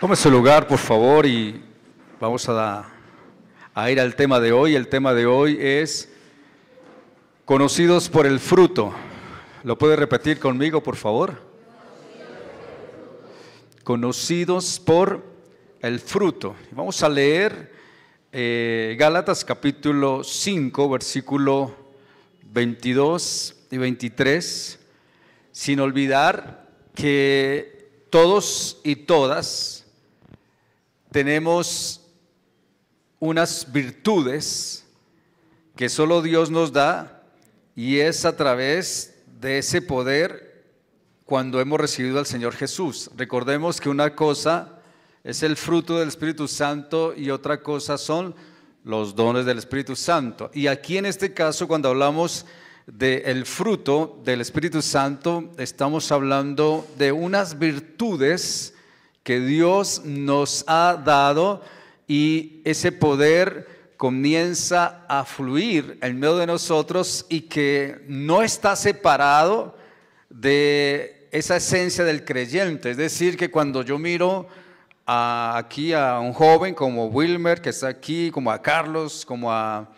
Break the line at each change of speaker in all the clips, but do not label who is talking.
Tome su lugar, por favor, y vamos a ir al tema de hoy. El tema de hoy es conocidos por el fruto. ¿Lo puede repetir conmigo, por favor? Conocidos por el fruto. Vamos a leer Gálatas capítulo 5, versículo 22 y 23, sin olvidar que todos y todas tenemos unas virtudes que solo Dios nos da, y es a través de ese poder cuando hemos recibido al Señor Jesús. Recordemos que una cosa es el fruto del Espíritu Santo y otra cosa son los dones del Espíritu Santo. Y aquí en este caso, cuando hablamos del fruto del Espíritu Santo, estamos hablando de unas virtudes que Dios nos ha dado, y ese poder comienza a fluir en medio de nosotros y que no está separado de esa esencia del creyente. Es decir, que cuando yo miro aquí a un joven como Wilmer, que está aquí, como a Carlos, como a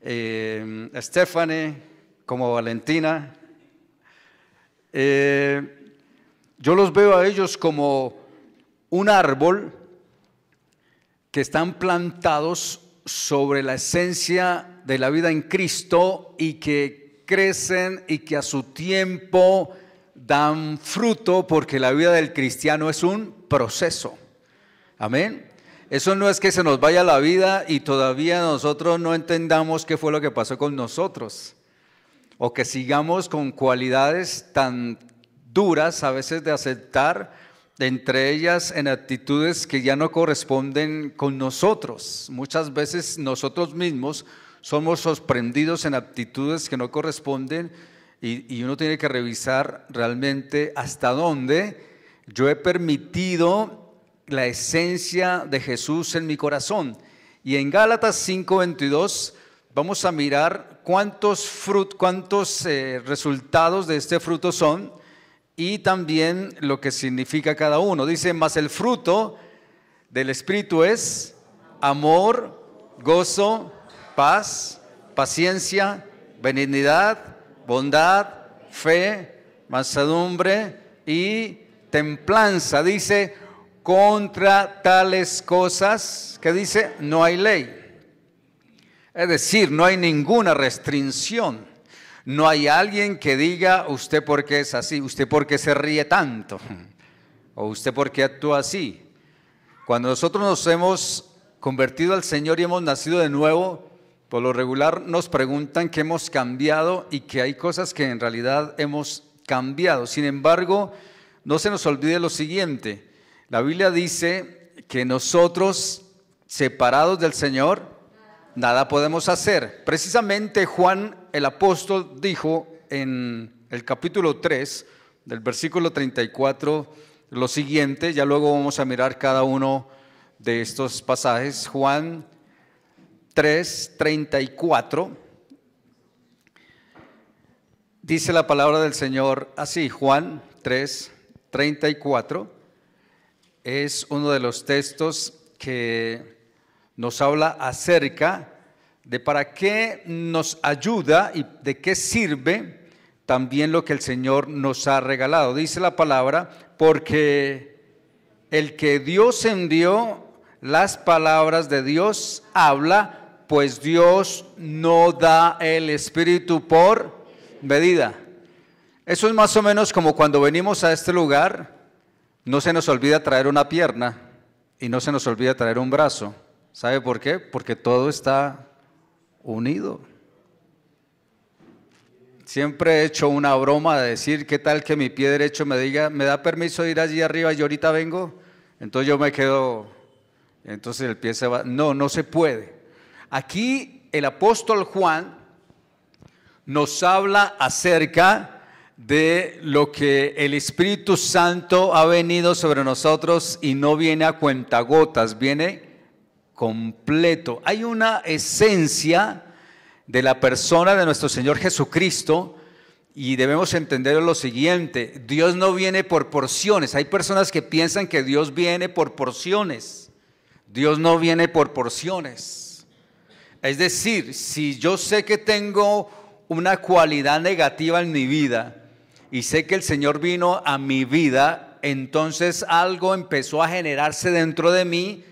Stephanie, como a Valentina, yo los veo a ellos como un árbol que están plantados sobre la esencia de la vida en Cristo y que crecen y que a su tiempo dan fruto, porque la vida del cristiano es un proceso. Amén. Eso no es que se nos vaya la vida y todavía nosotros no entendamos qué fue lo que pasó con nosotros, o que sigamos con cualidades tan duras a veces de aceptar, entre ellas en actitudes que ya no corresponden con nosotros. Muchas veces nosotros mismos somos sorprendidos en actitudes que no corresponden, y uno tiene que revisar realmente hasta dónde yo he permitido la esencia de Jesús en mi corazón. Y en Gálatas 5:22 vamos a mirar cuántos resultados de este fruto son, y también lo que significa cada uno. Dice: mas el fruto del Espíritu es amor, gozo, paz, paciencia, benignidad, bondad, fe, mansedumbre y templanza. Dice: contra tales cosas, ¿qué dice? No hay ley. Es decir, no hay ninguna restricción. No hay alguien que diga: usted por qué es así, usted por qué se ríe tanto, o usted por qué actúa así. Cuando nosotros nos hemos convertido al Señor y hemos nacido de nuevo, por lo regular nos preguntan que hemos cambiado, y que hay cosas que en realidad hemos cambiado. Sin embargo, no se nos olvide lo siguiente: la Biblia dice que nosotros, separados del Señor, nada podemos hacer. Precisamente Juan el apóstol dijo en el capítulo 3 del versículo 34 lo siguiente. Ya luego vamos a mirar cada uno de estos pasajes. Juan 3:34 dice la palabra del Señor así. Juan 3:34 es uno de los textos que nos habla acerca de para qué nos ayuda y de qué sirve también lo que el Señor nos ha regalado. Dice la palabra: porque el que Dios envió, las palabras de Dios habla, pues Dios no da el Espíritu por medida. Eso es más o menos como cuando venimos a este lugar, no se nos olvida traer una pierna y no se nos olvida traer un brazo. ¿Sabe por qué? Porque todo está unido. Siempre he hecho una broma de decir: ¿qué tal que mi pie derecho me diga, me da permiso de ir allí arriba y ahorita vengo? Entonces yo me quedo, entonces el pie se va. No, no se puede. Aquí el apóstol Juan nos habla acerca de lo que el Espíritu Santo ha venido sobre nosotros, y no viene a cuentagotas, viene completo. Hay una esencia de la persona de nuestro Señor Jesucristo, Y debemos entender lo siguiente: Dios no viene por porciones. Hay personas que piensan que Dios viene por porciones. Dios no viene por porciones. Es decir, si yo sé que tengo una cualidad negativa en mi vida y sé que el Señor vino a mi vida, entonces algo empezó a generarse dentro de mí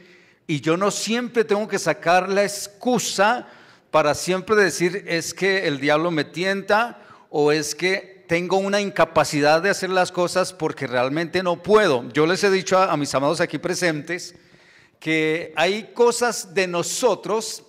y yo no siempre tengo que sacar la excusa para siempre decir es que el diablo me tienta o es que tengo una incapacidad de hacer las cosas porque realmente no puedo. Yo les he dicho a mis amados aquí presentes que hay cosas de nosotros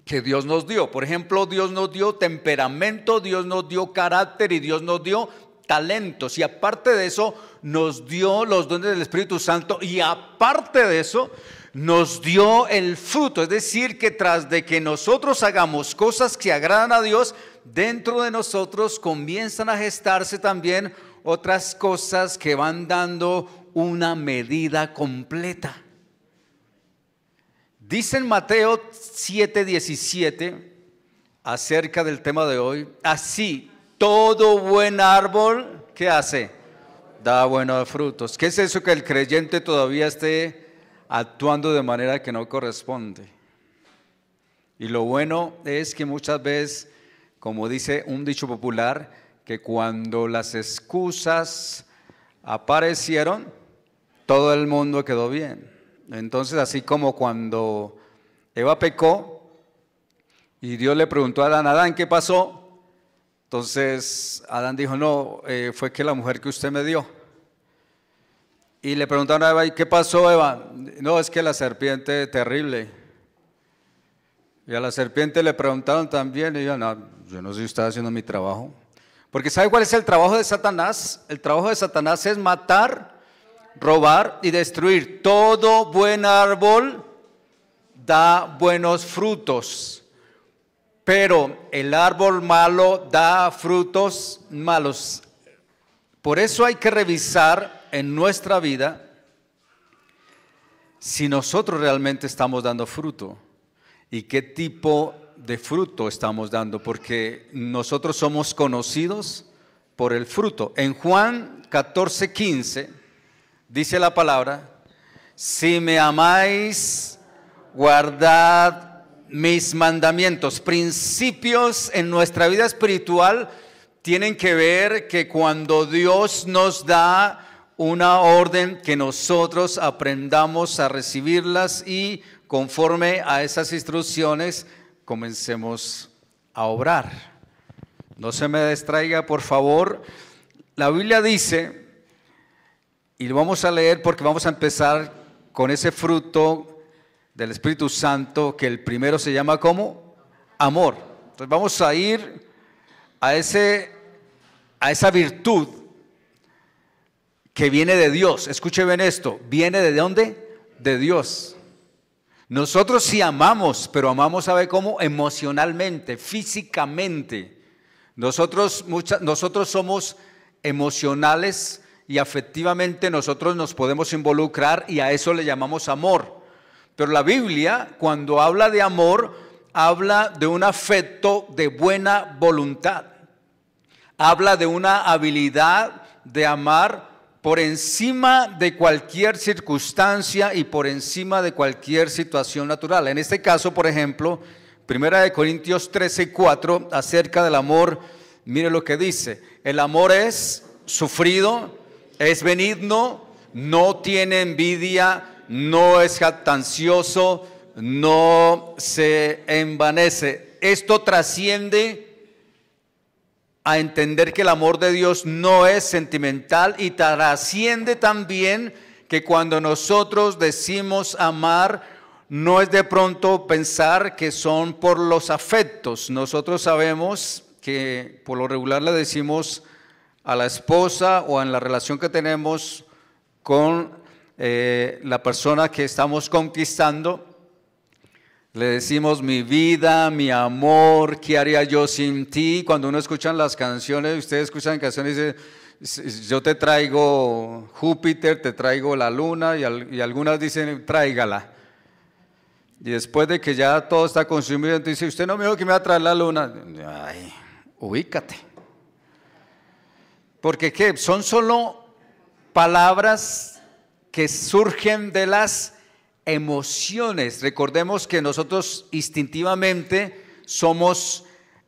que Dios nos dio. Por ejemplo, Dios nos dio temperamento, Dios nos dio carácter y Dios nos dio talentos. Y aparte de eso, nos dio los dones del Espíritu Santo y aparte de eso, nos dio el fruto. Es decir, que tras de que nosotros hagamos cosas que agradan a Dios, dentro de nosotros comienzan a gestarse también otras cosas que van dando una medida completa. Dice en Mateo 7:17 acerca del tema de hoy: así todo buen árbol, ¿qué hace? Da buenos frutos. ¿Qué es eso que el creyente todavía esté actuando de manera que no corresponde? Y lo bueno es que muchas veces, como dice un dicho popular, que cuando las excusas aparecieron, todo el mundo quedó bien. Entonces, así como cuando Eva pecó y Dios le preguntó a Adán: Adán, ¿qué pasó? Entonces Adán dijo: no, fue que la mujer que usted me dio. Y le preguntaron a Eva: ¿y qué pasó, Eva? No, es que la serpiente terrible. Y a la serpiente le preguntaron también, y ella: no, yo no sé si estaba haciendo mi trabajo. Porque ¿sabe cuál es el trabajo de Satanás? El trabajo de Satanás es matar, robar y destruir. Todo buen árbol da buenos frutos, pero el árbol malo da frutos malos. Por eso hay que revisar en nuestra vida si nosotros realmente estamos dando fruto y qué tipo de fruto estamos dando, porque nosotros somos conocidos por el fruto. En Juan 14:15 dice la palabra: si me amáis, guardad mis mandamientos. Principios en nuestra vida espiritual tienen que ver que cuando Dios nos da una orden, que nosotros aprendamos a recibirlas y conforme a esas instrucciones comencemos a obrar. No se me distraiga, por favor. La Biblia dice, y lo vamos a leer porque vamos a empezar con ese fruto del Espíritu Santo, que el primero se llama ¿cómo? Amor. Entonces vamos a ir a esa virtud que viene de Dios. Escuche bien esto, ¿viene de dónde? De Dios. Nosotros sí amamos, pero amamos, ¿sabe cómo? Emocionalmente, físicamente. Nosotros somos emocionales y afectivamente nosotros nos podemos involucrar y a eso le llamamos amor. Pero la Biblia, cuando habla de amor, habla de un afecto de buena voluntad. Habla de una habilidad de amar por encima de cualquier circunstancia y por encima de cualquier situación natural. En este caso, por ejemplo, 1 Corintios 13:4, acerca del amor, mire lo que dice: el amor es sufrido, es benigno, no tiene envidia, no es jactancioso, no se envanece. Esto trasciende a entender que el amor de Dios no es sentimental y trasciende también que cuando nosotros decimos amar, no es de pronto pensar que son por los afectos. Nosotros sabemos que por lo regular le decimos a la esposa o en la relación que tenemos con la persona que estamos conquistando, le decimos mi vida, mi amor, ¿qué haría yo sin ti? Cuando uno escucha las canciones, ustedes escuchan canciones y dicen, yo te traigo Júpiter, te traigo la luna, y algunas dicen, tráigala. Y después de que ya todo está consumido, dice, usted no me dijo que me va a traer la luna. Ay, ubícate. Porque ¿qué? Son solo palabras que surgen de las emociones. Recordemos que nosotros instintivamente somos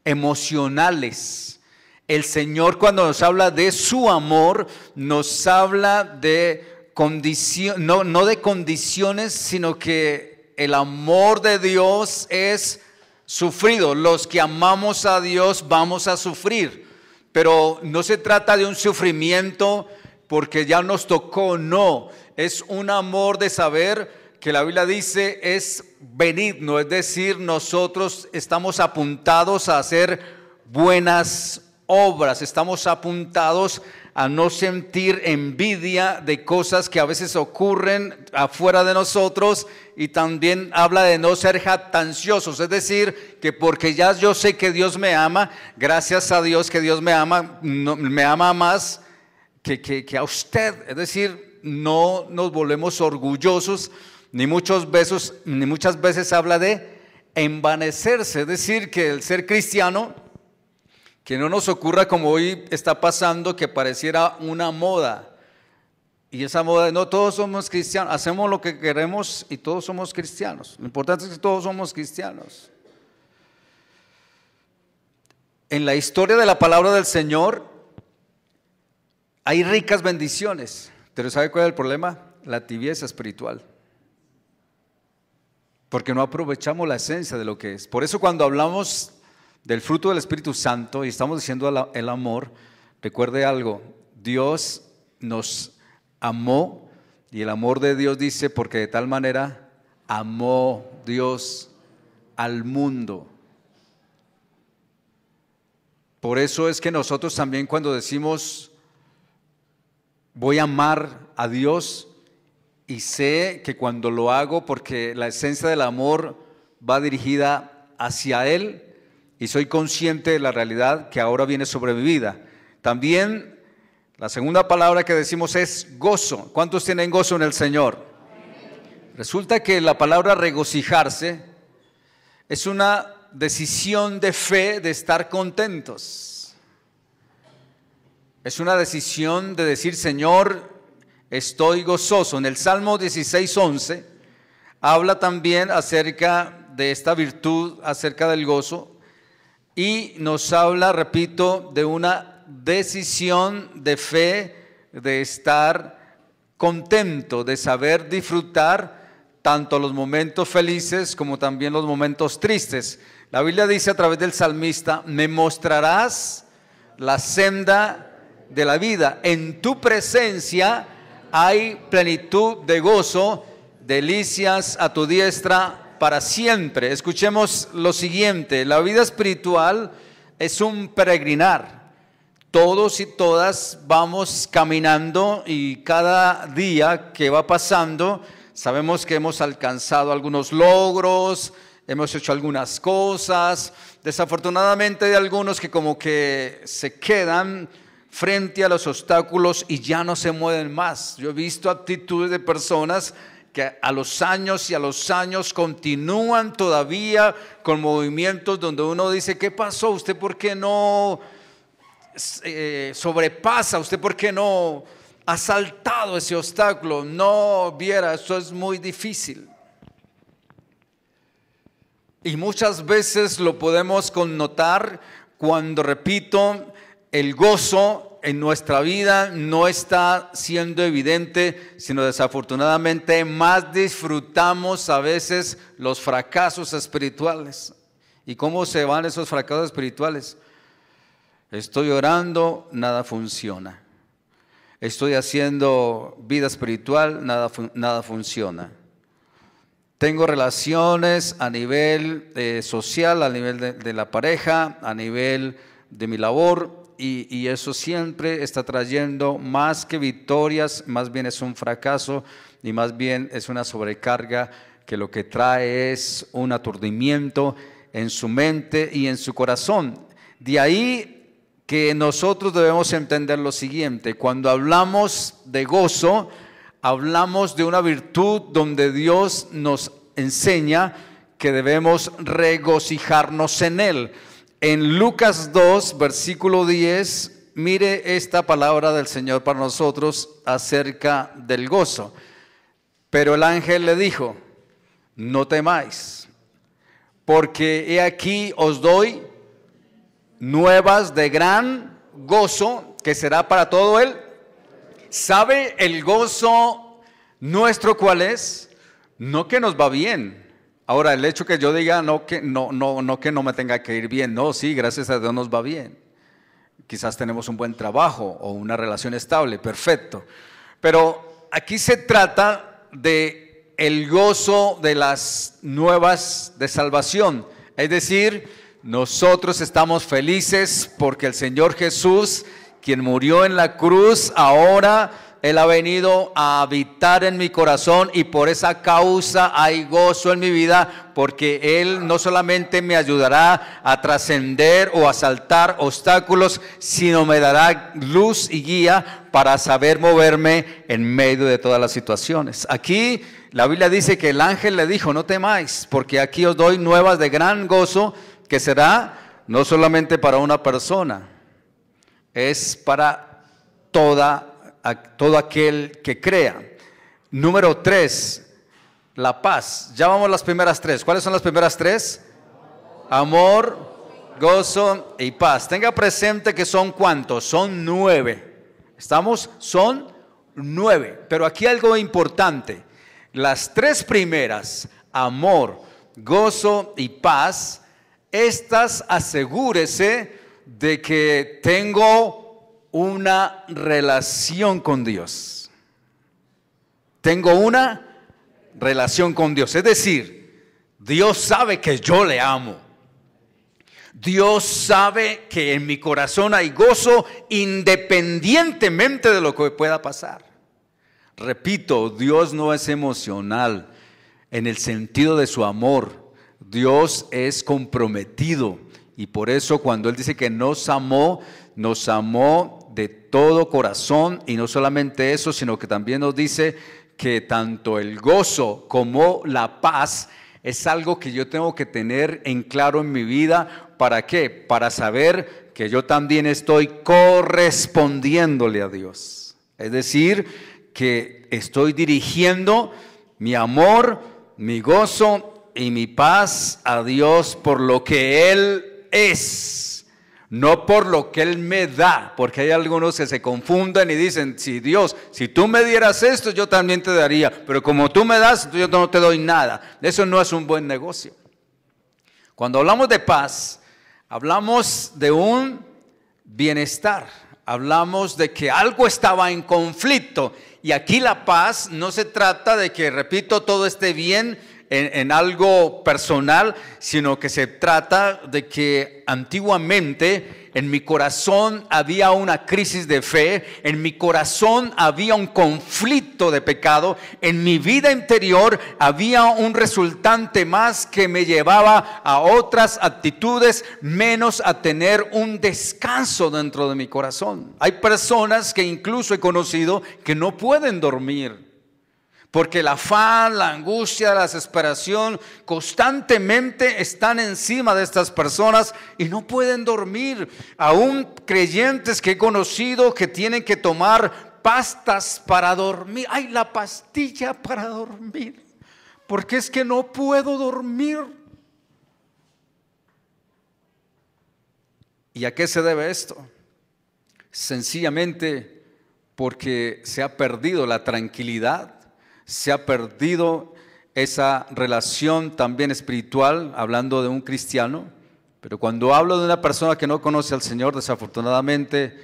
emocionales. El Señor, cuando nos habla de su amor, nos habla de condición, no de condiciones, sino que el amor de Dios es sufrido. Los que amamos a Dios vamos a sufrir, pero no se trata de un sufrimiento porque ya nos tocó, no. Es un amor de saber que la Biblia dice es benigno, es decir, nosotros estamos apuntados a hacer buenas obras, estamos apuntados a no sentir envidia de cosas que a veces ocurren afuera de nosotros, y también habla de no ser jactanciosos, es decir, que porque ya yo sé que Dios me ama, gracias a Dios que Dios me ama, me ama más que a usted, es decir, no nos volvemos orgullosos, ni muchas veces habla de envanecerse, es decir, que el ser cristiano, que no nos ocurra como hoy está pasando, que pareciera una moda, y esa moda, no todos somos cristianos, hacemos lo que queremos y todos somos cristianos, lo importante es que todos somos cristianos. En la historia de la palabra del Señor hay ricas bendiciones, pero ¿sabe cuál es el problema? La tibieza espiritual. Porque no aprovechamos la esencia de lo que es. Por eso cuando hablamos del fruto del Espíritu Santo y estamos diciendo el amor, recuerde algo, Dios nos amó, y el amor de Dios dice, porque de tal manera amó Dios al mundo. Por eso es que nosotros también cuando decimos voy a amar a Dios, y sé que cuando lo hago, porque la esencia del amor va dirigida hacia Él, y soy consciente de la realidad que ahora viene sobre mi vida. También la segunda palabra que decimos es gozo. ¿Cuántos tienen gozo en el Señor? Resulta que la palabra regocijarse es una decisión de fe de estar contentos. Es una decisión de decir, Señor, estoy gozoso. En el Salmo 16:11 habla también acerca de esta virtud, acerca del gozo, y nos habla, repito, de una decisión de fe, de estar contento, de saber disfrutar tanto los momentos felices como también los momentos tristes. La Biblia dice a través del salmista, me mostrarás la senda de la vida, en tu presencia hay plenitud de gozo, delicias a tu diestra para siempre. Escuchemos lo siguiente, la vida espiritual es un peregrinar. Todos y todas vamos caminando, y cada día que va pasando sabemos que hemos alcanzado algunos logros, hemos hecho algunas cosas. Desafortunadamente hay algunos que como que se quedan frente a los obstáculos y ya no se mueven más. Yo he visto actitudes de personas que a los años y a los años continúan todavía con movimientos donde uno dice, ¿qué pasó? ¿Usted por qué no sobrepasa? ¿Usted por qué no ha saltado ese obstáculo? No, viera, esto es muy difícil. Y muchas veces lo podemos connotar cuando, repito, el gozo en nuestra vida no está siendo evidente, sino desafortunadamente más disfrutamos a veces los fracasos espirituales. ¿Y cómo se van esos fracasos espirituales? Estoy orando, nada funciona. Estoy haciendo vida espiritual, nada funciona. Tengo relaciones a nivel social, a nivel de la pareja, a nivel de mi labor, y eso siempre está trayendo más que victorias, más bien es un fracaso y más bien es una sobrecarga que lo que trae es un aturdimiento en su mente y en su corazón. De ahí que nosotros debemos entender lo siguiente: cuando hablamos de gozo, hablamos de una virtud donde Dios nos enseña que debemos regocijarnos en Él. En Lucas 2, versículo 10, mire esta palabra del Señor para nosotros acerca del gozo. Pero el ángel le dijo, no temáis, porque he aquí os doy nuevas de gran gozo, que será para todo él. ¿Sabe el gozo nuestro cuál es? No que nos va bien. Ahora, el hecho que yo diga no que no me tenga que ir bien, no, sí, gracias a Dios nos va bien. Quizás tenemos un buen trabajo o una relación estable, perfecto. Pero aquí se trata de el gozo de las nuevas de salvación. Es decir, nosotros estamos felices porque el Señor Jesús, quien murió en la cruz, ahora Él ha venido a habitar en mi corazón y por esa causa hay gozo en mi vida, porque Él no solamente me ayudará a trascender o a saltar obstáculos, sino me dará luz y guía para saber moverme en medio de todas las situaciones. Aquí la Biblia dice que el ángel le dijo, no temáis, porque aquí os doy nuevas de gran gozo, que será no solamente para una persona, es para todo aquel que crea. Número 3, la paz. Ya vamos a las primeras 3. ¿Cuáles son las primeras 3? Amor, gozo y paz. Tenga presente que son ¿cuántos? Son 9. ¿Estamos? Son 9. Pero aquí algo importante. Las 3 primeras, amor, gozo y paz, estas asegúrese de que tengo una relación con Dios. Tengo una relación con Dios. Es decir, Dios sabe que yo le amo. Dios sabe que en mi corazón hay gozo independientemente de lo que pueda pasar. Repito, Dios no es emocional en el sentido de su amor. Dios es comprometido. Y por eso cuando Él dice que nos amó de todo corazón, y no solamente eso, sino que también nos dice que tanto el gozo como la paz es algo que yo tengo que tener en claro en mi vida. ¿Para qué? Para saber que yo también estoy correspondiéndole a Dios. Es decir, que estoy dirigiendo mi amor, mi gozo y mi paz a Dios por lo que Él es, no por lo que Él me da, porque hay algunos que se confunden y dicen, si Dios, si tú me dieras esto, yo también te daría, pero como tú me das, yo no te doy nada. Eso no es un buen negocio. Cuando hablamos de paz, hablamos de un bienestar, hablamos de que algo estaba en conflicto, y aquí la paz no se trata de que, repito, todo esté bien en algo personal, sino que se trata de que antiguamente en mi corazón había una crisis de fe, en mi corazón había un conflicto de pecado, en mi vida interior había un resultante más que me llevaba a otras actitudes, menos a tener un descanso dentro de mi corazón. Hay personas que incluso he conocido que no pueden dormir, porque el afán, la angustia, la desesperación constantemente están encima de estas personas y no pueden dormir. Aún creyentes que he conocido que tienen que tomar pastas para dormir. ¡Ay, la pastilla para dormir! Porque es que no puedo dormir. ¿Y a qué se debe esto? Sencillamente porque se ha perdido la tranquilidad. Se ha perdido esa relación también espiritual, hablando de un cristiano. Pero cuando hablo de una persona que no conoce al Señor, desafortunadamente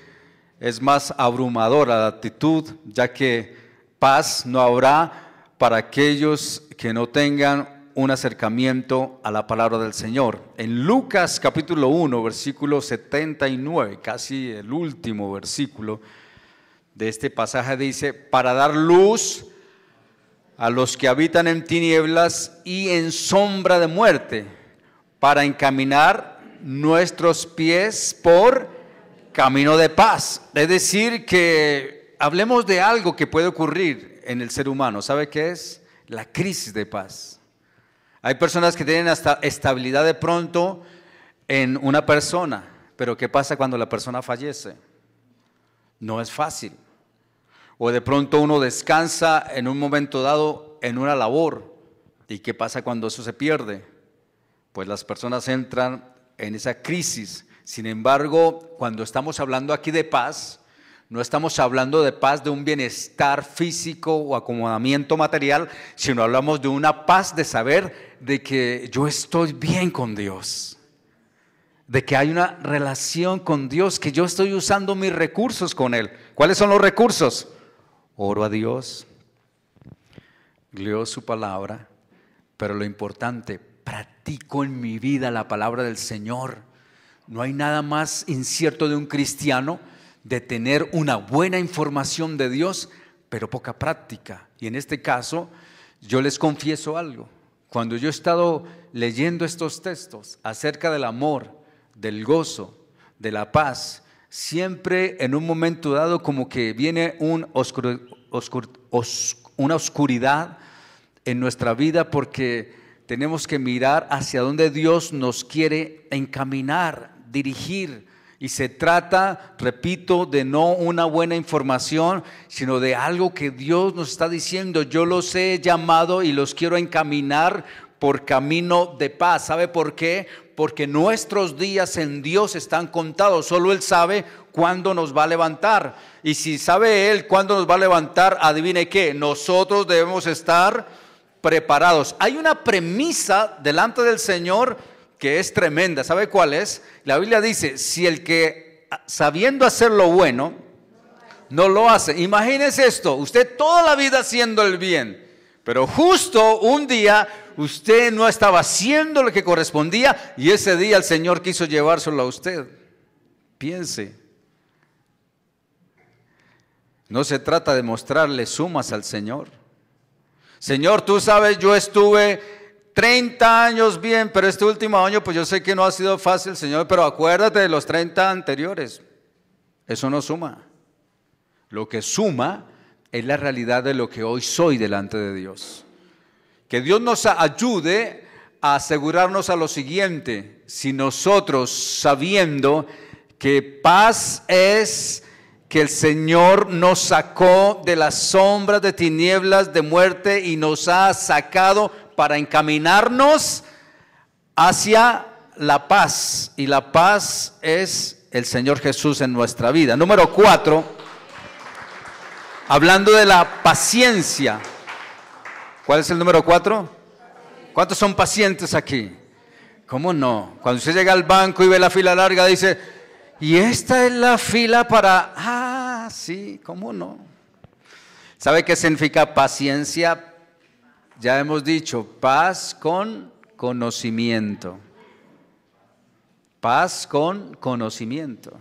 es más abrumadora la actitud, ya que paz no habrá para aquellos que no tengan un acercamiento a la palabra del Señor. En Lucas capítulo 1, versículo 79, casi el último versículo de este pasaje, dice: para dar luz a los que habitan en tinieblas y en sombra de muerte, para encaminar nuestros pies por camino de paz. Es decir, que hablemos de algo que puede ocurrir en el ser humano. ¿Sabe qué es? La crisis de paz. Hay personas que tienen hasta estabilidad de pronto en una persona, pero ¿qué pasa cuando la persona fallece? No es fácil. O de pronto uno descansa en un momento dado en una labor. ¿Y qué pasa cuando eso se pierde? Pues las personas entran en esa crisis. Sin embargo, cuando estamos hablando aquí de paz, no estamos hablando de paz de un bienestar físico o acomodamiento material, sino hablamos de una paz de saber de que yo estoy bien con Dios, de que hay una relación con Dios, que yo estoy usando mis recursos con Él. ¿Cuáles son los recursos? Oro a Dios, leo su palabra, pero lo importante, practico en mi vida la palabra del Señor. No hay nada más incierto de un cristiano de tener una buena información de Dios, pero poca práctica. Y en este caso, yo les confieso algo. Cuando yo he estado leyendo estos textos acerca del amor, del gozo, de la paz, siempre en un momento dado como que viene una oscuridad en nuestra vida, porque tenemos que mirar hacia donde Dios nos quiere encaminar, dirigir. Y se trata, repito, de no una buena información, sino de algo que Dios nos está diciendo. Yo los he llamado y los quiero encaminar por camino de paz. ¿Sabe por qué? Porque nuestros días en Dios están contados. Solo Él sabe cuándo nos va a levantar. Y si sabe Él cuándo nos va a levantar, adivine qué, nosotros debemos estar preparados. Hay una premisa delante del Señor que es tremenda. ¿Sabe cuál es? La Biblia dice, si el que sabiendo hacer lo bueno no lo hace. Imagínese esto, usted toda la vida haciendo el bien, pero justo un día usted no estaba haciendo lo que correspondía y ese día el Señor quiso llevárselo a usted. Piense. No se trata de mostrarle sumas al Señor. Señor, tú sabes, yo estuve 30 años bien, pero este último año pues yo sé que no ha sido fácil, Señor, pero acuérdate de los 30 anteriores. Eso no suma. Lo que suma es la realidad de lo que hoy soy delante de Dios. Que Dios nos ayude a asegurarnos a lo siguiente: si nosotros, sabiendo que paz es que el Señor nos sacó de las sombras de tinieblas de muerte y nos ha sacado para encaminarnos hacia la paz, y la paz es el Señor Jesús en nuestra vida. Número 4, hablando de la paciencia. ¿Cuál es el número 4? ¿Cuántos son pacientes aquí? ¿Cómo no? Cuando usted llega al banco y ve la fila larga, dice, y esta es la fila para... sí, ¿cómo no? ¿Sabe qué significa paciencia? Ya hemos dicho, paz con conocimiento. Paz con conocimiento.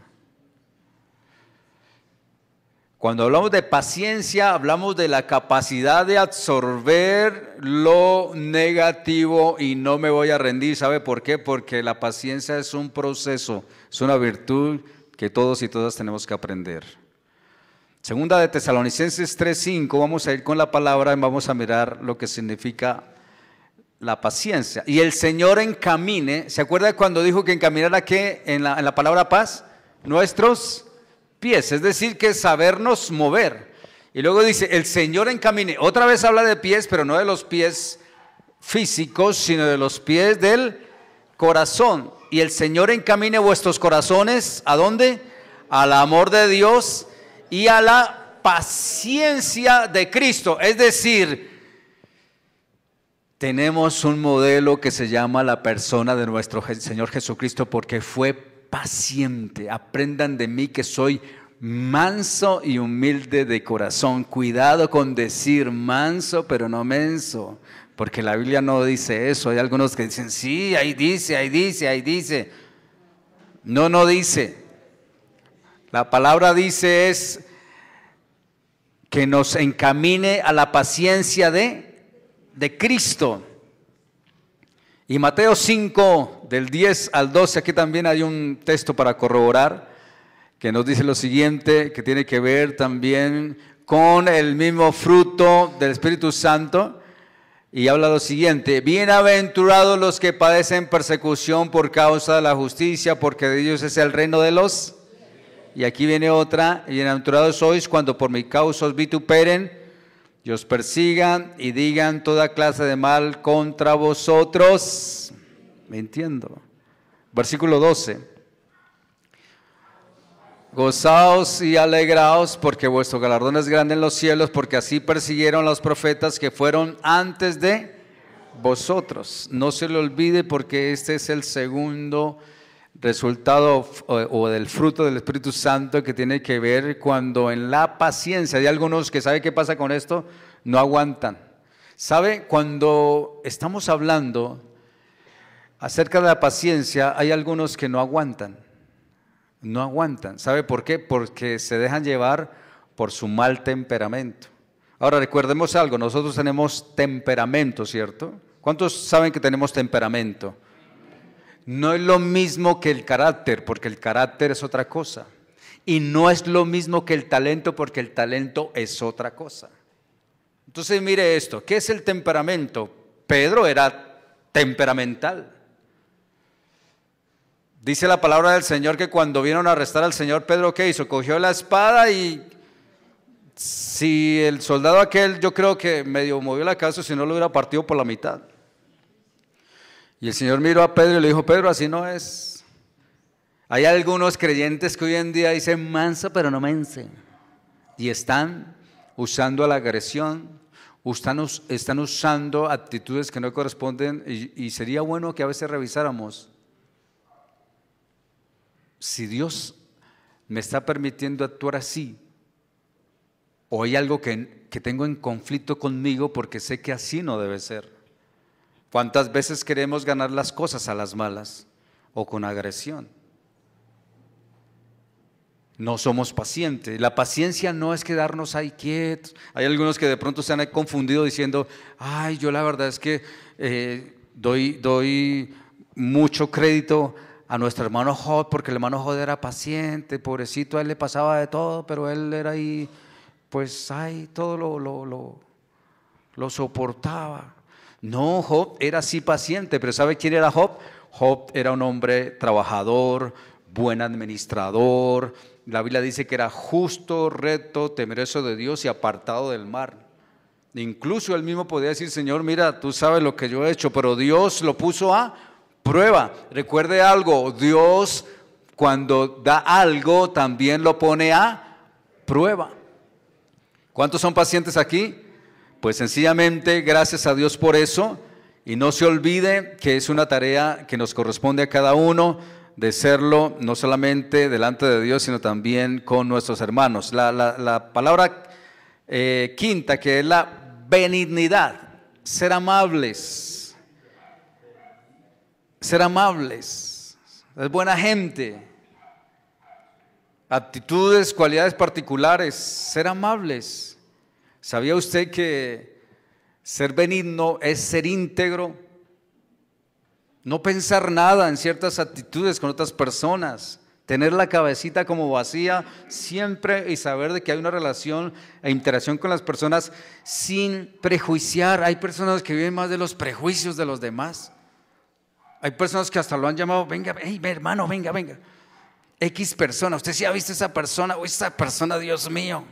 Cuando hablamos de paciencia, hablamos de la capacidad de absorber lo negativo y no me voy a rendir. ¿Sabe por qué? Porque la paciencia es un proceso, es una virtud que todos y todas tenemos que aprender. Segunda de Tesalonicenses 3:5, vamos a ir con la palabra y vamos a mirar lo que significa la paciencia. Y el Señor encamine, ¿se acuerda cuando dijo que encaminara qué en la palabra paz? Nuestros pies, es decir, que sabernos mover. Y luego dice, el Señor encamine, otra vez habla de pies, pero no de los pies físicos, sino de los pies del corazón. Y el Señor encamine vuestros corazones, ¿a dónde? Al amor de Dios y a la paciencia de Cristo. Es decir, tenemos un modelo que se llama la persona de nuestro Señor Jesucristo, porque fue paciente. Aprendan de mí que soy manso y humilde de corazón. Cuidado con decir manso, pero no menso, porque la Biblia no dice eso. Hay algunos que dicen, sí, ahí dice, ahí dice, ahí dice. No dice. La palabra dice es que nos encamine a la paciencia de Cristo. Y Mateo 5, del 10 al 12, aquí también hay un texto para corroborar, que nos dice lo siguiente, que tiene que ver también con el mismo fruto del Espíritu Santo, y habla lo siguiente: bienaventurados los que padecen persecución por causa de la justicia, porque de ellos es el reino de los... Y aquí viene otra, bienaventurados sois cuando por mi causa os vituperen y os persigan y digan toda clase de mal contra vosotros. ¿Me entiendo? Versículo 12. Gozaos y alegraos porque vuestro galardón es grande en los cielos, porque así persiguieron los profetas que fueron antes de vosotros. No se le olvide, porque este es el segundo resultado o del fruto del Espíritu Santo, que tiene que ver cuando en la paciencia, hay algunos que saben qué pasa con esto, no aguantan. ¿Sabe? Cuando estamos hablando acerca de la paciencia, hay algunos que no aguantan. No aguantan. ¿Sabe por qué? Porque se dejan llevar por su mal temperamento. Ahora recordemos algo, nosotros tenemos temperamento, ¿cierto? ¿Cuántos saben que tenemos temperamento? No es lo mismo que el carácter, porque el carácter es otra cosa. Y no es lo mismo que el talento, porque el talento es otra cosa. Entonces mire esto, ¿qué es el temperamento? Pedro era temperamental. Dice la palabra del Señor que cuando vieron a arrestar al Señor, Pedro, ¿qué hizo? Cogió la espada y si el soldado aquel, yo creo que medio movió la cabeza, si no lo hubiera partido por la mitad. Y el Señor miró a Pedro y le dijo, Pedro, así no es. Hay algunos creyentes que hoy en día dicen manso pero no mense. Y están usando la agresión, están usando actitudes que no corresponden y sería bueno que a veces revisáramos. Si Dios me está permitiendo actuar así, o hay algo que tengo en conflicto conmigo porque sé que así no debe ser. ¿Cuántas veces queremos ganar las cosas a las malas o con agresión? No somos pacientes. La paciencia no es quedarnos ahí quietos. Hay algunos que de pronto se han confundido diciendo, ay, yo la verdad es que doy mucho crédito a nuestro hermano Job, porque el hermano Job era paciente, pobrecito, a él le pasaba de todo, pero él era ahí, pues ay, todo lo soportaba. No, Job era así paciente, pero ¿sabe quién era Job? Job era un hombre trabajador, buen administrador. La Biblia dice que era justo, recto, temeroso de Dios y apartado del mal. Incluso él mismo podía decir, Señor, mira, tú sabes lo que yo he hecho, pero Dios lo puso a prueba. Recuerde algo, Dios cuando da algo también lo pone a prueba. ¿Cuántos son pacientes aquí? Pues sencillamente gracias a Dios por eso, y no se olvide que es una tarea que nos corresponde a cada uno de serlo, no solamente delante de Dios, sino también con nuestros hermanos. La palabra quinta, que es la benignidad, ser amables. Ser amables, es buena gente, actitudes, cualidades particulares, ser amables. ¿Sabía usted que ser benigno es ser íntegro? No pensar nada en ciertas actitudes con otras personas, tener la cabecita como vacía siempre y saber de que hay una relación e interacción con las personas sin prejuiciar. Hay personas que viven más de los prejuicios de los demás. Hay personas que hasta lo han llamado, venga, hey, hermano, venga. X persona, usted sí ha visto esa persona, o esa persona, Dios mío.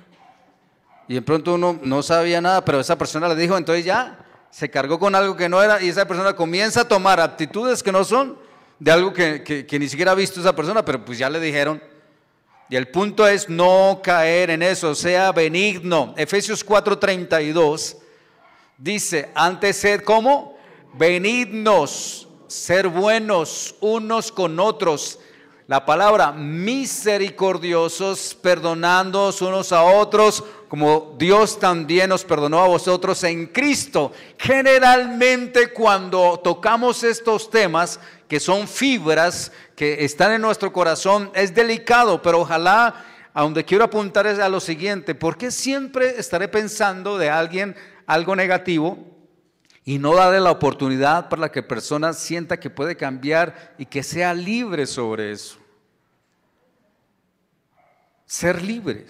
Y de pronto uno no sabía nada, pero esa persona le dijo, entonces ya se cargó con algo que no era, y esa persona comienza a tomar actitudes que no son de algo que ni siquiera ha visto esa persona, pero pues ya le dijeron. Y el punto es no caer en eso, sea benigno. Efesios 4:32 dice, antes sed como benignos, ser buenos unos con otros. La palabra misericordiosos, perdonándoos unos a otros, como Dios también nos perdonó a vosotros en Cristo. Generalmente cuando tocamos estos temas, que son fibras que están en nuestro corazón, es delicado, pero ojalá, a donde quiero apuntar es a lo siguiente: ¿por qué siempre estaré pensando de alguien algo negativo y no darle la oportunidad para que la persona sienta que puede cambiar y que sea libre sobre eso? Ser libre.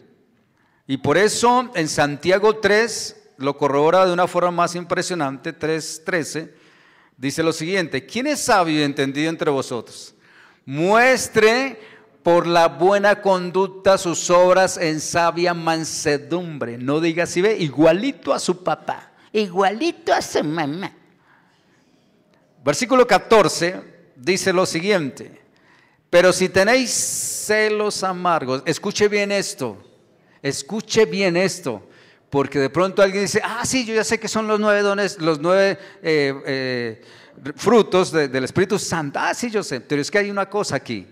Y por eso en Santiago 3 lo corrobora de una forma más impresionante. 3:13 dice lo siguiente: ¿quién es sabio y entendido entre vosotros? Muestre por la buena conducta sus obras en sabia mansedumbre. No diga así, ve, igualito a su papá, igualito a su mamá. Versículo 14 dice lo siguiente: pero si tenéis celos amargos, escuche bien esto, porque de pronto alguien dice, sí, yo ya sé que son los 9 dones, los 9 frutos del Espíritu Santo. Sí, yo sé, pero es que hay una cosa aquí.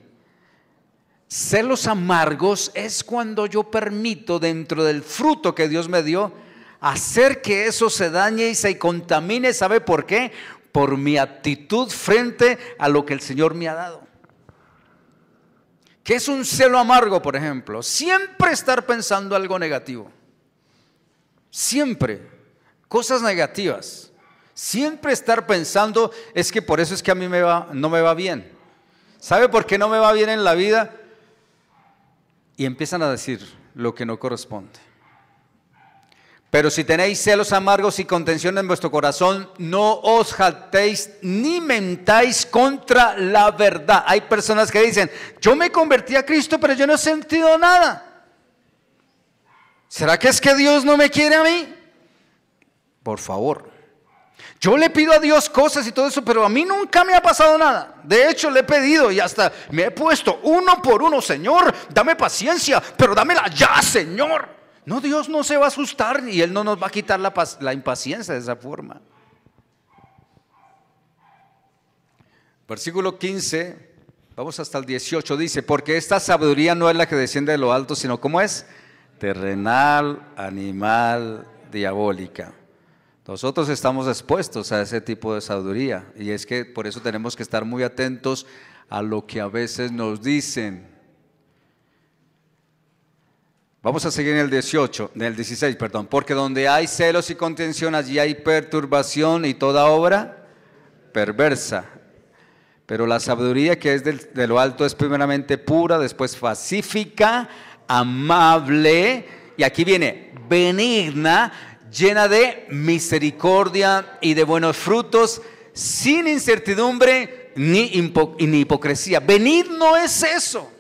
Celos amargos es cuando yo permito dentro del fruto que Dios me dio hacer que eso se dañe y se contamine. ¿Sabe por qué? Por mi actitud frente a lo que el Señor me ha dado. ¿Qué es un celo amargo, por ejemplo? Siempre estar pensando algo negativo. Siempre. Cosas negativas. Siempre estar pensando, es que por eso es que a mí no me va bien. ¿Sabe por qué no me va bien en la vida? Y empiezan a decir lo que no corresponde. Pero si tenéis celos amargos y contención en vuestro corazón, no os jactéis ni mentáis contra la verdad. Hay personas que dicen, yo me convertí a Cristo, pero yo no he sentido nada. ¿Será que es que Dios no me quiere a mí? Por favor. Yo le pido a Dios cosas y todo eso, pero a mí nunca me ha pasado nada. De hecho, le he pedido y hasta me he puesto uno por uno. Señor, dame paciencia, pero dámela ya, Señor. No, Dios no se va a asustar y Él no nos va a quitar la impaciencia de esa forma. Versículo 15, vamos hasta el 18, dice, porque esta sabiduría no es la que desciende de lo alto, sino ¿cómo es? Terrenal, animal, diabólica. Nosotros estamos expuestos a ese tipo de sabiduría y es que por eso tenemos que estar muy atentos a lo que a veces nos dicen. Vamos a seguir en el 16, porque donde hay celos y contención, allí hay perturbación y toda obra perversa. Pero la sabiduría que es de lo alto es primeramente pura, después pacífica, amable, y aquí viene benigna, llena de misericordia y de buenos frutos, sin incertidumbre ni hipocresía. Benigno es eso.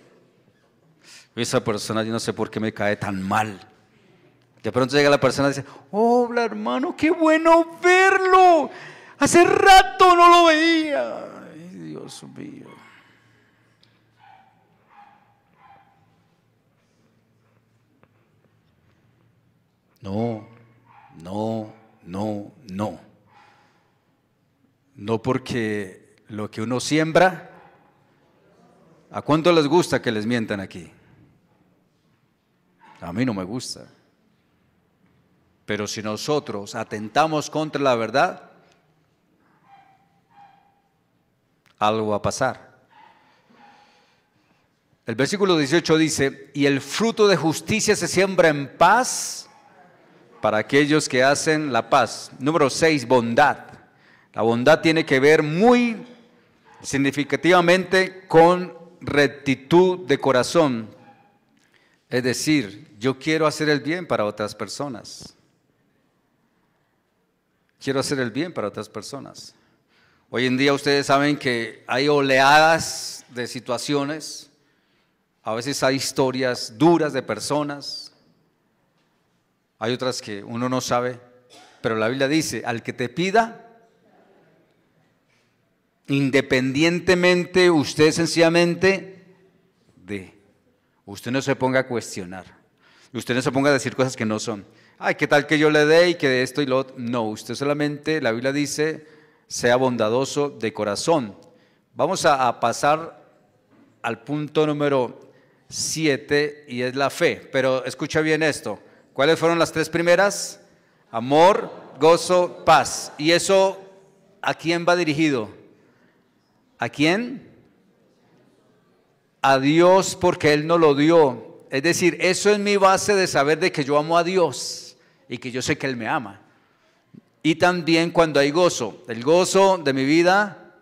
Esa persona, yo no sé por qué me cae tan mal. De pronto llega la persona y dice, hola hermano, qué bueno verlo. Hace rato no lo veía. Ay, Dios mío. No porque lo que uno siembra, ¿a cuánto les gusta que les mientan aquí? A mí no me gusta. Pero si nosotros atentamos contra la verdad, algo va a pasar. El versículo 18 dice, y el fruto de justicia se siembra en paz para aquellos que hacen la paz. Número 6, bondad. La bondad tiene que ver muy significativamente con rectitud de corazón. Es decir, yo quiero hacer el bien para otras personas. Quiero hacer el bien para otras personas. Hoy en día ustedes saben que hay oleadas de situaciones, a veces hay historias duras de personas, hay otras que uno no sabe, pero la Biblia dice, al que te pida, independientemente, usted sencillamente dé. Usted no se ponga a cuestionar, usted no se ponga a decir cosas que no son. Ay, ¿qué tal que yo le dé y que de esto y lo otro? No, usted solamente, la Biblia dice, sea bondadoso de corazón. Vamos a pasar al punto número 7 y es la fe. Pero escucha bien esto. ¿Cuáles fueron las 3 primeras? Amor, gozo, paz. ¿Y eso a quién va dirigido? ¿A quién? A Dios, porque Él nos lo dio. Es decir, eso es mi base de saber de que yo amo a Dios y que yo sé que Él me ama. Y también cuando hay gozo, el gozo de mi vida,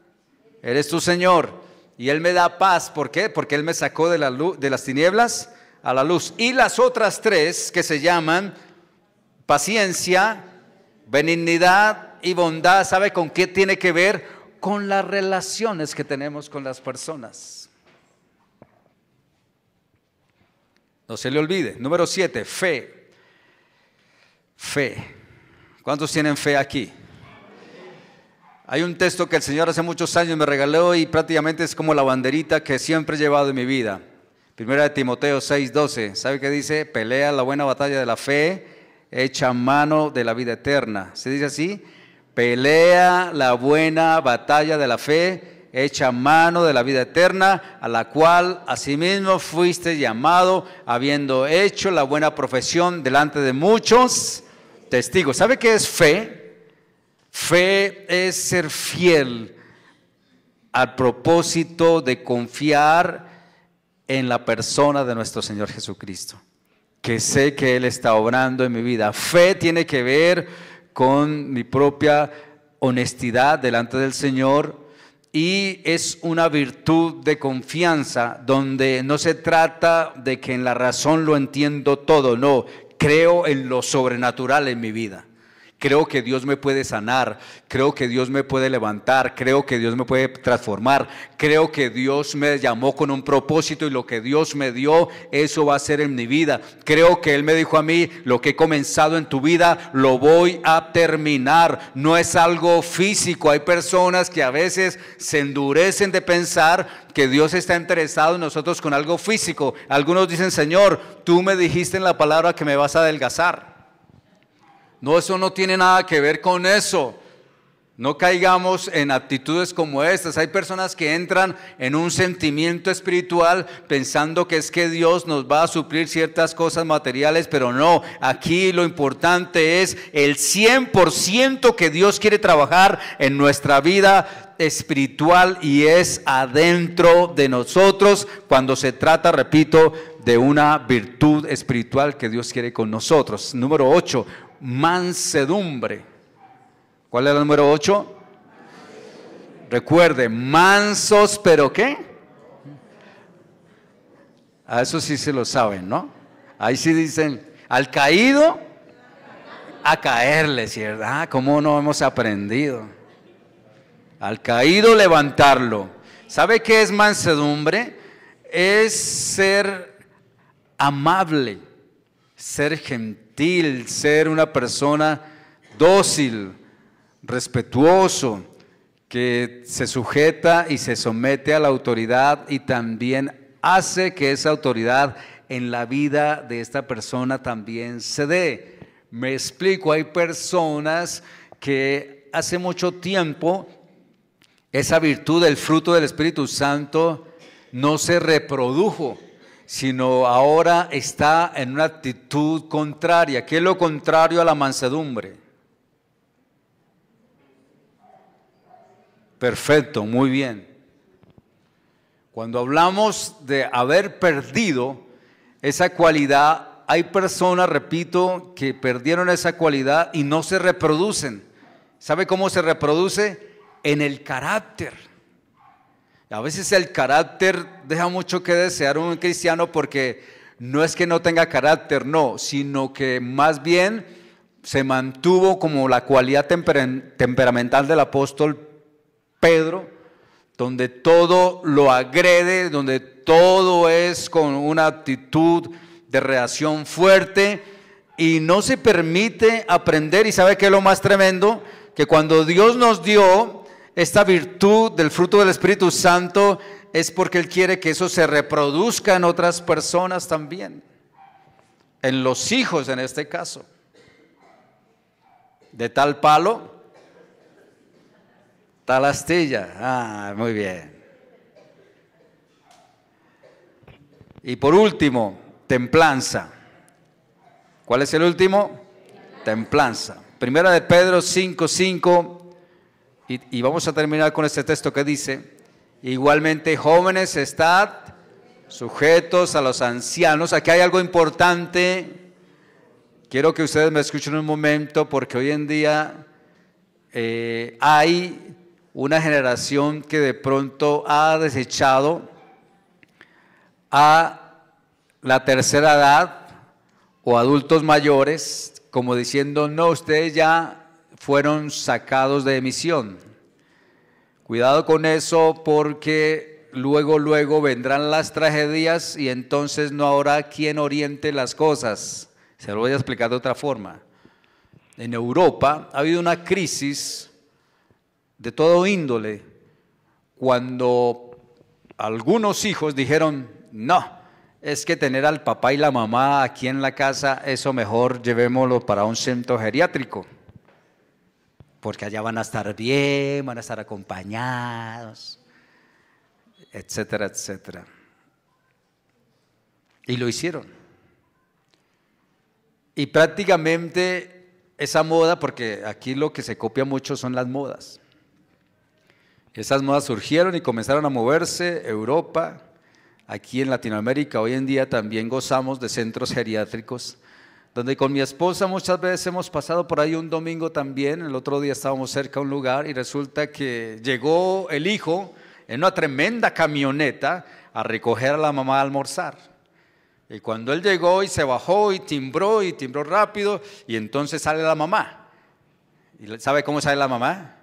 eres tú, Señor, y Él me da paz. ¿Por qué? Porque Él me sacó de la luz, de las tinieblas a la luz. Y las otras 3 que se llaman paciencia, benignidad y bondad, ¿sabe con qué tiene que ver? Con las relaciones que tenemos con las personas. No se le olvide. Número 7, fe. Fe. ¿Cuántos tienen fe aquí? Hay un texto que el Señor hace muchos años me regaló y prácticamente es como la banderita que siempre he llevado en mi vida. Primera de Timoteo 6:12. ¿Sabe qué dice? Pelea la buena batalla de la fe, echa mano de la vida eterna. ¿Se dice así? Pelea la buena batalla de la fe, echa mano de la vida eterna, a la cual asimismo fuiste llamado, habiendo hecho la buena profesión delante de muchos testigos. ¿Sabe qué es fe? Fe es ser fiel al propósito de confiar en la persona de nuestro Señor Jesucristo, que sé que Él está obrando en mi vida. Fe tiene que ver con mi propia honestidad delante del Señor y es una virtud de confianza donde no se trata de que en la razón lo entiendo todo, no, creo en lo sobrenatural en mi vida. Creo que Dios me puede sanar, creo que Dios me puede levantar, creo que Dios me puede transformar, creo que Dios me llamó con un propósito y lo que Dios me dio, eso va a ser en mi vida. Creo que Él me dijo a mí, lo que he comenzado en tu vida, lo voy a terminar. No es algo físico. Hay personas que a veces se endurecen de pensar que Dios está interesado en nosotros con algo físico. Algunos dicen, Señor, tú me dijiste en la palabra que me vas a adelgazar. No, eso no tiene nada que ver con eso. No caigamos en actitudes como estas. Hay personas que entran en un sentimiento espiritual pensando que es que Dios nos va a suplir ciertas cosas materiales, pero no. Aquí lo importante es el 100% que Dios quiere trabajar en nuestra vida espiritual y es adentro de nosotros cuando se trata, repito, de una virtud espiritual que Dios quiere con nosotros. Número 8. Mansedumbre. ¿Cuál es el número 8? Recuerde, mansos, pero ¿qué? A eso sí se lo saben, ¿no? Ahí sí dicen, al caído, a caerle, ¿cierto? Ah, ¿cómo no hemos aprendido? Al caído, levantarlo. ¿Sabe qué es mansedumbre? Es ser amable, ser gentil, ser una persona dócil, respetuoso, que se sujeta y se somete a la autoridad y también hace que esa autoridad en la vida de esta persona también se dé. Me explico, hay personas que hace mucho tiempo esa virtud del fruto del Espíritu Santo no se reprodujo, sino ahora está en una actitud contraria. ¿Qué es lo contrario a la mansedumbre? Perfecto, muy bien. Cuando hablamos de haber perdido esa cualidad, hay personas, repito, que perdieron esa cualidad y no se reproducen. ¿Sabe cómo se reproduce? En el carácter. A veces el carácter deja mucho que desear un cristiano porque no es que no tenga carácter, no, sino que más bien se mantuvo como la cualidad temperamental del apóstol Pedro, donde todo lo agrede, donde todo es con una actitud de reacción fuerte y no se permite aprender. ¿Y sabe qué es lo más tremendo? Que cuando Dios nos dio esta virtud del fruto del Espíritu Santo es porque Él quiere que eso se reproduzca en otras personas también, en los hijos en este caso. De tal palo, tal astilla. Ah, muy bien. Y por último, templanza. ¿Cuál es el último? Templanza. Primera de Pedro 5:5. Y vamos a terminar con este texto que dice, igualmente jóvenes, estad sujetos a los ancianos. Aquí hay algo importante, quiero que ustedes me escuchen un momento, porque hoy en día hay una generación que de pronto ha desechado a la tercera edad o adultos mayores, como diciendo, no, ustedes ya fueron sacados de emisión. Cuidado con eso, porque luego vendrán las tragedias y entonces no habrá quien oriente las cosas. Se lo voy a explicar de otra forma. En Europa ha habido una crisis de todo índole cuando algunos hijos dijeron, no, es que tener al papá y la mamá aquí en la casa, eso mejor llevémoslo para un centro geriátrico, porque allá van a estar bien, van a estar acompañados, etcétera, etcétera. Y lo hicieron. Y prácticamente esa moda, porque aquí lo que se copia mucho son las modas. Esas modas surgieron y comenzaron a moverse. Europa, aquí en Latinoamérica, hoy en día también gozamos de centros geriátricos, donde con mi esposa muchas veces hemos pasado por ahí un domingo también. El otro día estábamos cerca de un lugar y resulta que llegó el hijo en una tremenda camioneta a recoger a la mamá a almorzar. Y cuando él llegó y se bajó y timbró rápido, y entonces sale la mamá. ¿Y sabe cómo sale la mamá?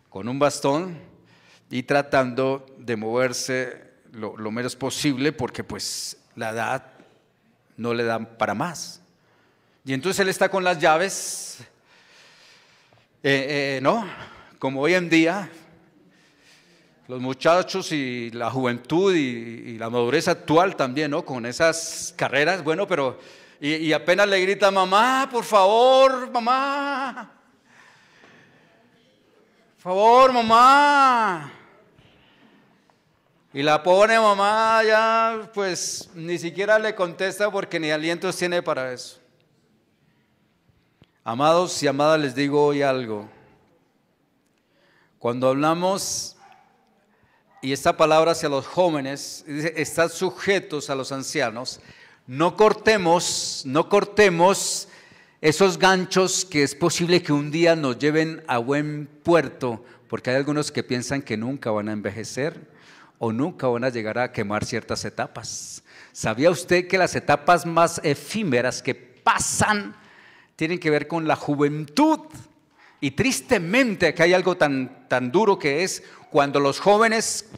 Con un bastón y tratando de moverse lo menos posible porque pues la edad no le da para más. Y entonces él está con las llaves, ¿no? Como hoy en día, los muchachos y la juventud y la madurez actual también, ¿no? Con esas carreras, bueno, pero y apenas le grita, mamá, por favor, mamá. Por favor, mamá. Y la pobre mamá ya, pues, ni siquiera le contesta porque ni alientos tiene para eso. Amados y amadas, les digo hoy algo. Cuando hablamos, y esta palabra hacia los jóvenes, dice, estad sujetos a los ancianos, no cortemos esos ganchos que es posible que un día nos lleven a buen puerto, porque hay algunos que piensan que nunca van a envejecer o nunca van a llegar a quemar ciertas etapas. ¿Sabía usted que las etapas más efímeras que pasan tienen que ver con la juventud? Y tristemente aquí hay algo tan duro que es cuando los jóvenes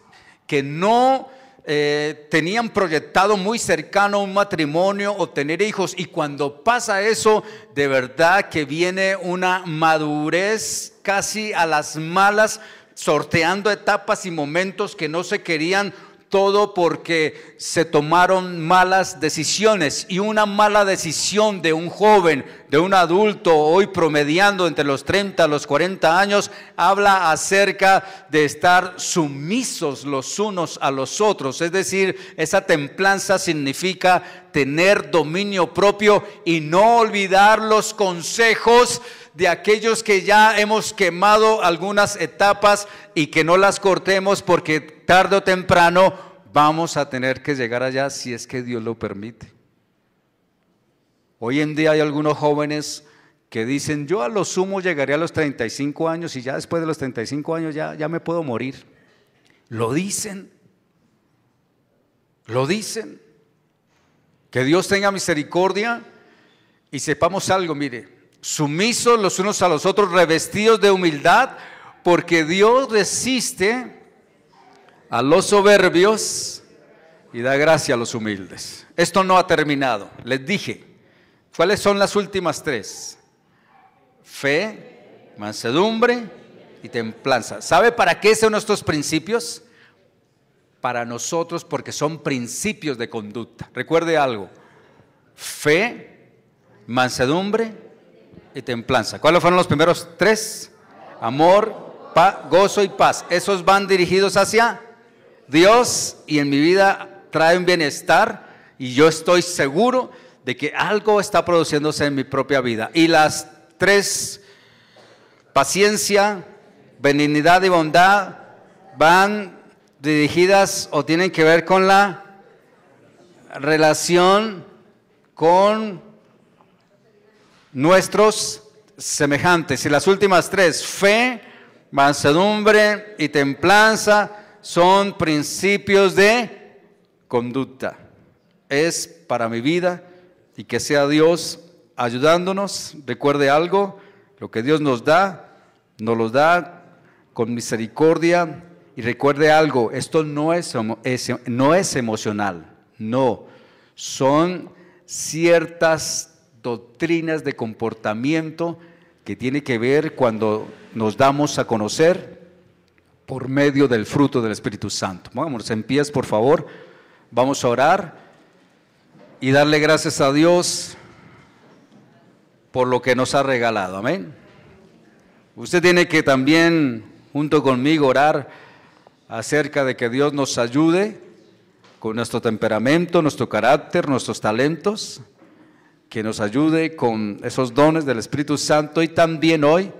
que no tenían proyectado muy cercano un matrimonio o tener hijos, y cuando pasa eso, de verdad que viene una madurez casi a las malas, sorteando etapas y momentos que no se querían, todo porque se tomaron malas decisiones. Y una mala decisión de un joven, de un adulto hoy promediando entre los 30 a los 40 años, habla acerca de estar sumisos los unos a los otros. Es decir, esa templanza significa tener dominio propio y no olvidar los consejos de aquellos que ya hemos quemado algunas etapas y que no las cortemos, porque tarde o temprano vamos a tener que llegar allá si es que Dios lo permite. Hoy en día hay algunos jóvenes que dicen, yo a lo sumo llegaré a los 35 años y ya después de los 35 años ya me puedo morir. Lo dicen. Que Dios tenga misericordia y sepamos algo, mire, sumisos los unos a los otros, revestidos de humildad, porque Dios resiste a los soberbios y da gracia a los humildes. Esto no ha terminado. Les dije, ¿cuáles son las últimas tres? Fe, mansedumbre y templanza. ¿Sabe para qué son estos principios? Para nosotros, porque son principios de conducta. Recuerde algo: fe, mansedumbre y templanza. ¿Cuáles fueron los primeros tres? Amor, gozo y paz. Esos van dirigidos hacia Dios y en mi vida traen bienestar, y yo estoy seguro de que algo está produciéndose en mi propia vida. Y las tres, paciencia, benignidad y bondad, van dirigidas o tienen que ver con la relación con nuestros semejantes. Y las últimas tres, fe, mansedumbre y templanza, son principios de conducta. Es para mi vida, y que sea Dios ayudándonos. Recuerde algo: lo que Dios nos da, nos lo da con misericordia Y recuerde algo, esto no es emocional, no. Son ciertas doctrinas de comportamiento que tiene que ver cuando nos damos a conocer por medio del fruto del Espíritu Santo. Vámonos en pies, por favor. Vamos a orar y darle gracias a Dios por lo que nos ha regalado. Amén. Usted tiene que también, junto conmigo, orar acerca de que Dios nos ayude con nuestro temperamento, nuestro carácter, nuestros talentos, que nos ayude con esos dones del Espíritu Santo y también hoy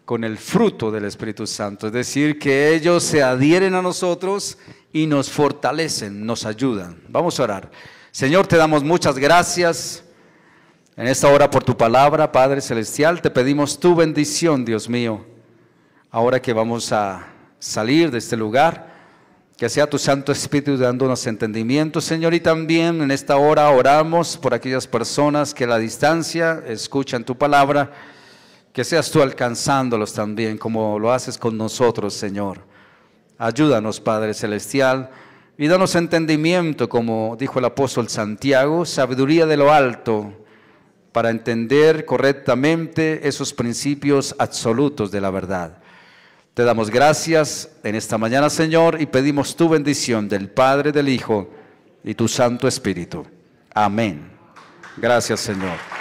con el fruto del Espíritu Santo. Es decir, que ellos se adhieren a nosotros y nos fortalecen, nos ayudan. Vamos a orar. Señor, te damos muchas gracias en esta hora por tu palabra, Padre Celestial. Te pedimos tu bendición, Dios mío, ahora que vamos a salir de este lugar. Que sea tu Santo Espíritu dándonos entendimiento, Señor, y también en esta hora oramos por aquellas personas que a la distancia escuchan tu palabra, que seas tú alcanzándolos también, como lo haces con nosotros, Señor. Ayúdanos, Padre Celestial, y danos entendimiento, como dijo el apóstol Santiago, sabiduría de lo alto, para entender correctamente esos principios absolutos de la verdad. Te damos gracias en esta mañana, Señor, y pedimos tu bendición del Padre, del Hijo y tu Santo Espíritu. Amén. Gracias, Señor.